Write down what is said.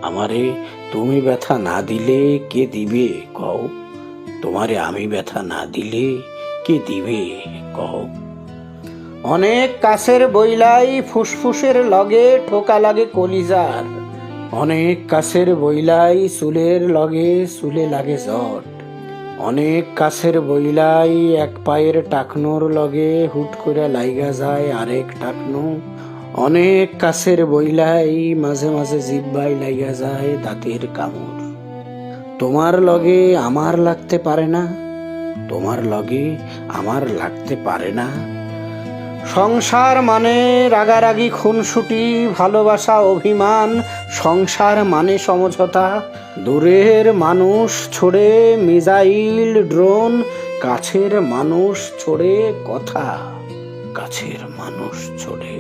আমারে তুমি ব্যথা না দিলে কে দিবে কও? তোমারে আমি ব্যথা না দিলে কে দিবে কও? অনেক কাছের বইলাই ফুসফুসের লগে ঠোকা লাগে কলিজার। অনেক কাছের বইলাই চুলের লগে চুলে লাগে জট। অনেক কাছের বইলাই এক পায়ের টাকনোর লগে হুট করে লাইগা যায় আরেক টাকনো। অনেক কাছের বইলাই মাঝে মাঝে জিব্বাই লাইগা যায় দাঁতের কামড়। তোমার লগে আমার লাগতে পারে না, তোমার লগে আমার লাগতে পারে না। সংসার মানে রাগারাগি খুনসুটি ভালোবাসা অভিমান, সংসার মানে সমঝোতা। দূরের মানুষ ছোড়ে মিসাইল ড্রোন, কাছের মানুষ ছোড়ে কথা, কাছের মানুষ ছোড়ে